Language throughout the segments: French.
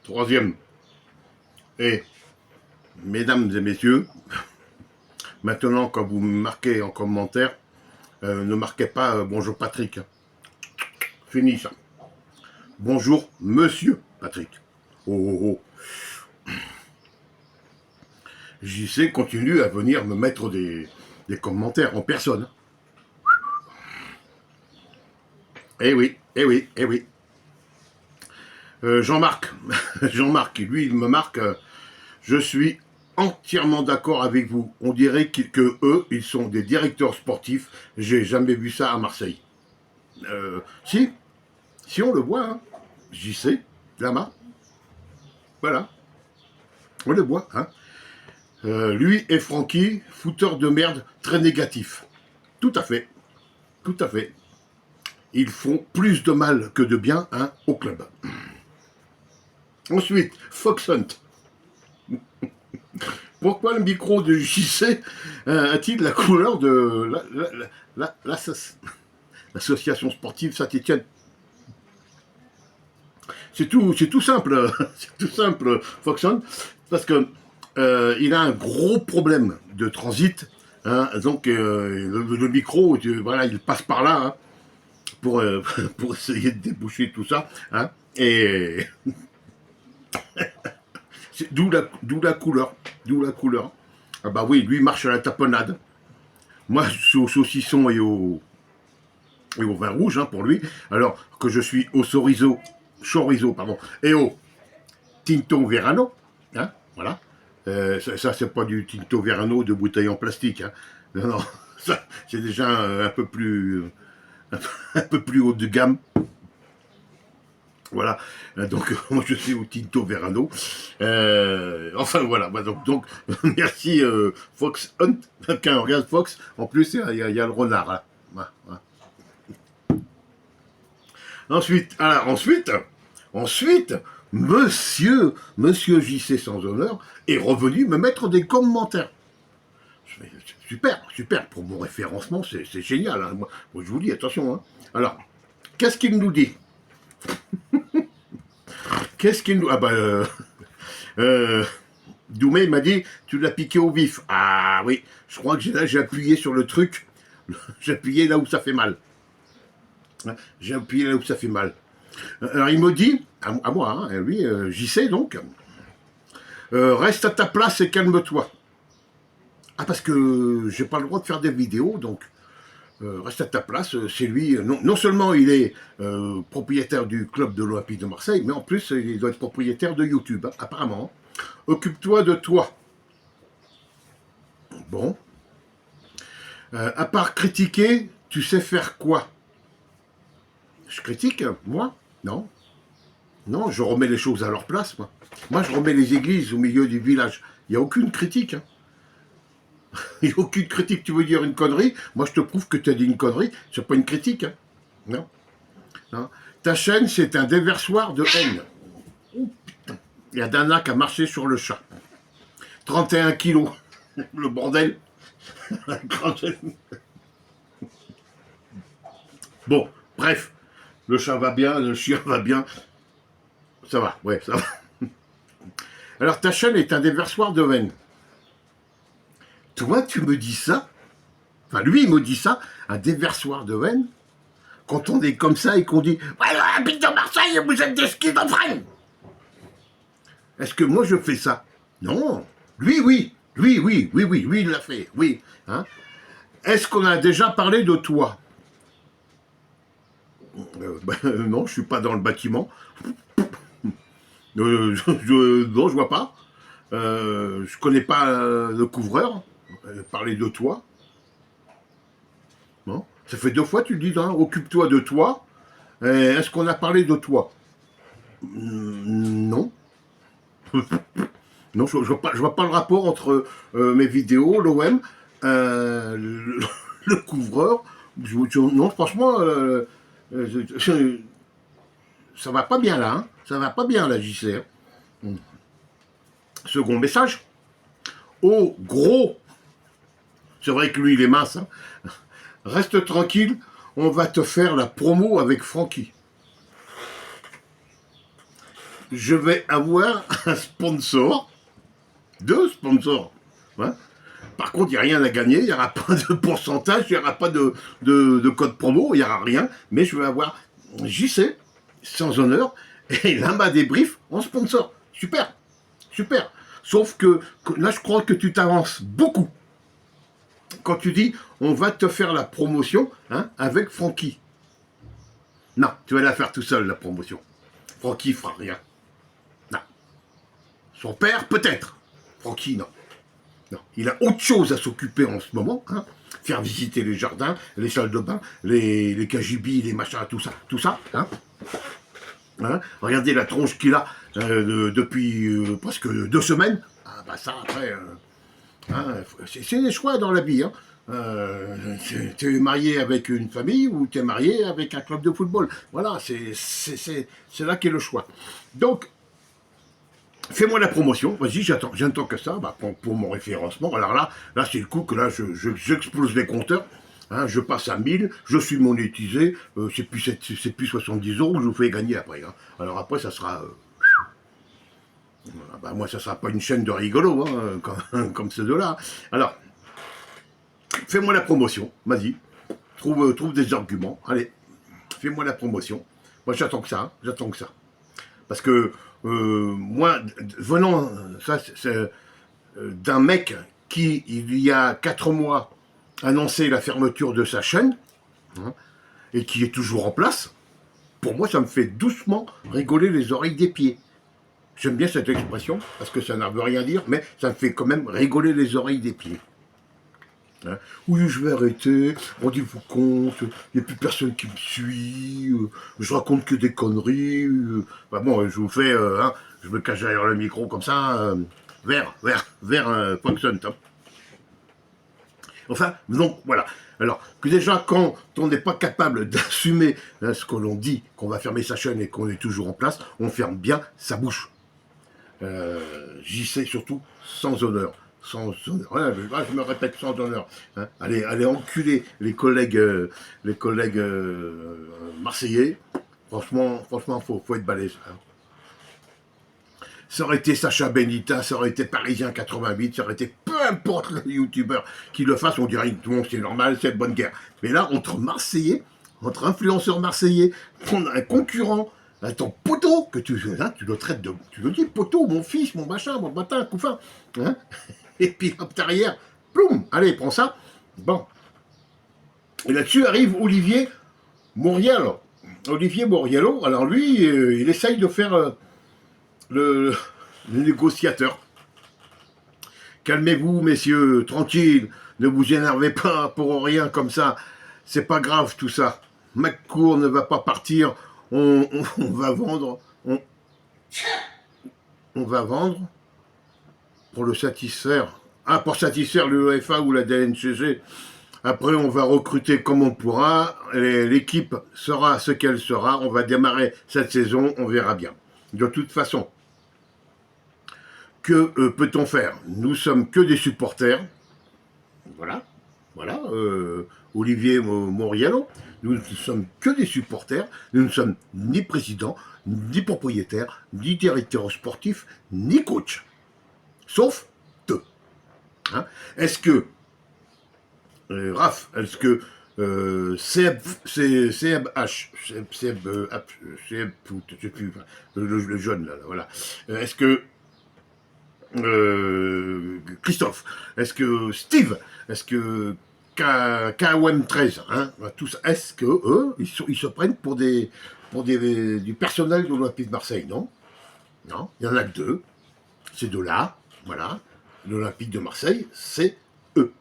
Troisième. Et, mesdames et messieurs, maintenant, quand vous me marquez en commentaire, ne marquez pas bonjour Patrick. Fini ça. Bonjour Monsieur Patrick. Oh, oh, oh. JC continue à venir me mettre des commentaires en personne. Eh oui, eh oui, eh oui. Jean-Marc, Jean-Marc, lui, il me marque. Je suis entièrement d'accord avec vous. On dirait que eux, ils sont des directeurs sportifs. J'ai jamais vu ça à Marseille. Si on le voit, hein. JC, là-bas, voilà, on le voit, hein. Lui et Francky, fouteurs de merde, très négatifs. Tout à fait, tout à fait. Ils font plus de mal que de bien, hein, au club. Ensuite, Fox Hunt. Pourquoi le micro de JC a-t-il la couleur de l'association sportive Saint-Étienne? C'est tout simple, c'est tout simple, Fox Hunt, parce que il a un gros problème de transit, hein, donc le micro, voilà, il passe par là, hein, pour essayer de déboucher tout ça, hein, et d'où la couleur, Ah bah oui, lui marche à la tapenade. Moi, je suis au saucisson et au vin rouge, hein, pour lui, alors que je suis au chorizo, pardon, et au Tinto Verano, hein, voilà. Ça c'est pas du Tinto Verano de bouteille en plastique, hein. Non, non, ça, c'est déjà un peu plus haut de gamme. Voilà, donc moi je suis au Tinto Verano. Enfin voilà, donc merci Fox Hunt. Quand on regarde Fox, en plus il y a le renard. Hein. Voilà. Ensuite, Monsieur JC sans honneur est revenu me mettre des commentaires. Super, pour mon référencement, c'est génial. Hein. Moi, je vous dis, attention. Hein. Alors, qu'est-ce qu'il nous dit? Ah bah, Doumé m'a dit, tu l'as piqué au vif. Ah oui, je crois que j'ai appuyé sur le truc, j'ai appuyé là où ça fait mal. J'ai appuyé là où ça fait mal. Alors il me dit, à moi, hein, lui, JC donc, reste à ta place et calme-toi. Ah, parce que j'ai pas le droit de faire des vidéos, donc reste à ta place. C'est lui, non seulement il est propriétaire du club de l'Olympique de Marseille, mais en plus il doit être propriétaire de YouTube, hein, apparemment. Occupe-toi de toi. Bon. À part critiquer, tu sais faire quoi? Je critique, moi? Non. Non, je remets les choses à leur place, moi. Moi, je remets les églises au milieu du village. Il n'y a aucune critique. Hein. Il n'y a aucune critique. Tu veux dire une connerie? Moi, je te prouve que tu as dit une connerie. C'est pas une critique. Hein. Non. Non. Ta chaîne, c'est un déversoir de haine. Oh, putain. Il y a Dana qui a marché sur le chat. 31 kilos. Le bordel. Bon, bref. Le chat va bien, le chien va bien. Ça va, ouais, ça va. Alors, ta chaîne est un déversoir de haine. Toi, tu me dis ça? Enfin, lui, il me dit ça, un déversoir de haine, quand on est comme ça et qu'on dit « Ouais, habite dans Marseille, vous êtes des schizophrènes !» Est-ce que moi, je fais ça? Non. Lui, oui, il l'a fait, oui. Hein. Est-ce qu'on a déjà parlé de toi? Non, je suis pas dans le bâtiment. Non, je vois pas. Je connais pas le couvreur. Parler de toi. Non. Ça fait 2 fois tu le dis, hein, occupe-toi de toi. Est-ce qu'on a parlé de toi? Non. Non, je vois pas le rapport entre mes vidéos, l'OM, le couvreur. Non, franchement, ça va pas bien là. Hein. Ça va pas bien là, JC. Hein. Second message. Oh, gros. C'est vrai que lui, il est mince. Hein. Reste tranquille, on va te faire la promo avec Francky. je vais avoir un sponsor, 2 sponsors. Hein. Par contre, il n'y a rien à gagner, il n'y aura pas de pourcentage, il n'y aura pas de code promo, il n'y aura rien. Mais je vais avoir JC, sans honneur, et Lama Débrief en sponsor. Super, super. Sauf que là, je crois que tu t'avances beaucoup. Quand tu dis, on va te faire la promotion avec Francky. Non, tu vas la faire tout seul, la promotion. Francky fera rien. Non. Son père, peut-être. Francky, non. Non. Il a autre chose à s'occuper en ce moment. Faire visiter les jardins, les salles de bain, les KGB, les machins, tout ça. Tout ça. Regardez la tronche qu'il a depuis presque 2 semaines. Ah bah ça, après... c'est des choix dans la vie. Tu es marié avec une famille ou tu es marié avec un club de football. Voilà, c'est là qu'est le choix. Donc, fais-moi la promotion. Vas-y, j'attends que ça pour mon référencement. Alors là c'est le coup que là, j'explose les compteurs. Je passe à 1000, je suis monétisé. C'est plus 70 euros que je vous fais gagner après. Alors après, ça sera... moi, ça sera pas une chaîne de rigolo, comme ces deux-là. Alors, fais-moi la promotion, vas-y. Trouve des arguments. Allez, fais-moi la promotion. Moi, j'attends que ça. Parce que moi, venant d'un mec qui, il y a 4 mois, annonçait la fermeture de sa chaîne, et qui est toujours en place, pour moi, ça me fait doucement rigoler les oreilles des pieds. J'aime bien cette expression, parce que ça ne veut rien dire, mais ça me fait quand même rigoler les oreilles des pieds. Oui, je vais arrêter, rendez-vous compte, il n'y a plus personne qui me suit, je raconte que des conneries. Je vous fais, je me cache derrière le micro comme ça, vers Foxon, top. Enfin, donc voilà. Alors, que déjà, quand on n'est pas capable d'assumer ce que l'on dit, qu'on va fermer sa chaîne et qu'on est toujours en place, on ferme bien sa bouche. J'y sais surtout sans honneur. Sans honneur. Ouais, je me répète, sans honneur. Allez enculer les collègues marseillais. Franchement, faut être balèze. Ça aurait été Sacha Benita, ça aurait été Parisien 88, ça aurait été peu importe le youtubeur qui le fasse, on dirait tout le monde c'est normal, c'est de bonne guerre. Mais là, entre Marseillais, entre influenceurs marseillais, prendre un concurrent, ton poteau, que tu le traites de... Tu le dis, poteau, mon fils, mon machin, mon matin, couffin. Et puis hop, derrière, ploum, allez, prends ça. Bon. Et là-dessus arrive Olivier Moriello. Olivier Moriello, alors lui, il essaye de faire le négociateur. Calmez-vous, messieurs, tranquille, ne vous énervez pas pour rien comme ça. C'est pas grave tout ça. McCourt ne va pas partir. On va vendre. On va vendre pour le satisfaire. Pour satisfaire l'UEFA ou la DNCG. Après, on va recruter comme on pourra. L'équipe sera ce qu'elle sera. On va démarrer cette saison. On verra bien. De toute façon, que peut-on faire? Nous sommes que des supporters. Voilà. Olivier Moriello. Nous ne sommes que des supporters. Nous ne sommes ni président, ni propriétaire, ni directeur sportif, ni coach. Sauf deux. Est-ce que Raph, est-ce que Seb H, le jeune là, voilà. Est-ce que Christophe, est-ce que Steve, est-ce que KOM13, tout ça, est-ce que eux, ils se prennent pour du personnel de l'Olympique de Marseille? Non, non, il y en a que deux, ces deux-là, voilà. L'Olympique de Marseille, c'est eux.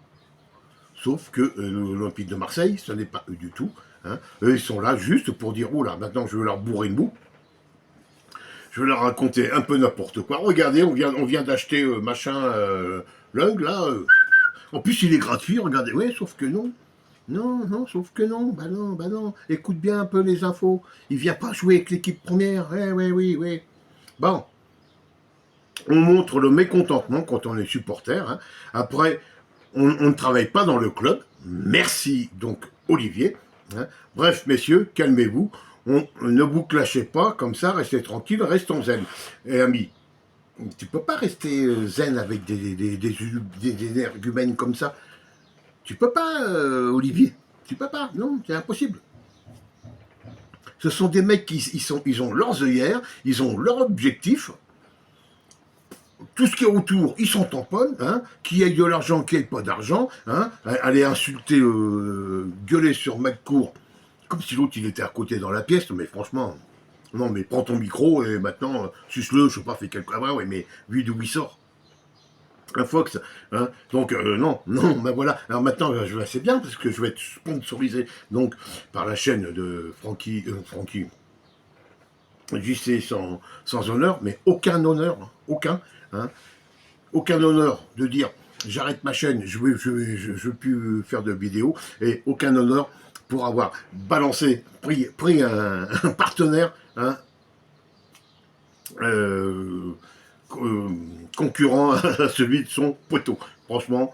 Sauf que l'Olympique de Marseille, ce n'est pas eux du tout. Eux, ils sont là juste pour dire, oh là, maintenant je vais leur bourrer une boue. Je vais leur raconter un peu n'importe quoi. Regardez, on vient d'acheter machin l'ungle, là. En plus, il est gratuit, regardez. Oui, sauf que non. Non, sauf que non. Bah non. Écoute bien un peu les infos. Il vient pas jouer avec l'équipe première. Oui. Bon. On montre le mécontentement quand on est supporter. Après, on ne travaille pas dans le club. Merci donc Olivier. Bref, messieurs, calmez-vous. Ne vous clashez pas comme ça, restez tranquille, restons zen. Et amis, tu peux pas rester zen avec des énergumènes comme ça. Tu peux pas, Olivier. Tu peux pas, non, c'est impossible. Ce sont des mecs qui ils ont leurs œillères, ils ont leur objectif. Tout ce qui est autour, ils s'en tamponnent, hein, qu'il y ait de l'argent, qu'il n'y ait pas d'argent, hein, aller insulter, gueuler sur McCourt, comme si l'autre il était à côté dans la pièce, mais franchement, non, mais prends ton micro et maintenant, suce-le, je sais pas, fais quelque chose, ouais, mais vu d'où il sort. Un Fox, hein. Donc non, non, ben voilà. Alors maintenant, je vais assez bien parce que je vais être sponsorisé donc par la chaîne de Francky JC sans honneur, mais aucun honneur, aucun, hein, aucun honneur de dire j'arrête ma chaîne, je veux plus faire de vidéos, et aucun honneur pour avoir balancé, pris un partenaire, hein, euh, concurrent à celui de son poteau. Franchement,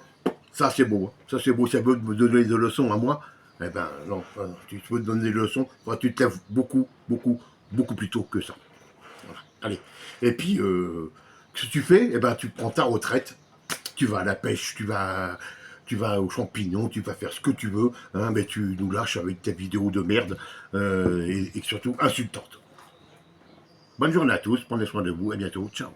ça c'est beau. Ça c'est beau. Ça veut me donner des leçons à moi. Eh ben non, tu veux te donner des leçons, tu te lèves beaucoup, beaucoup, beaucoup plus tôt que ça. Voilà. Allez. Et puis, ce que tu fais, eh ben, tu prends ta retraite, tu vas à la pêche, tu vas aux champignons, tu vas faire ce que tu veux, hein, mais tu nous lâches avec tes vidéos de merde et surtout insultantes. Bonne journée à tous, prenez soin de vous, à bientôt, ciao.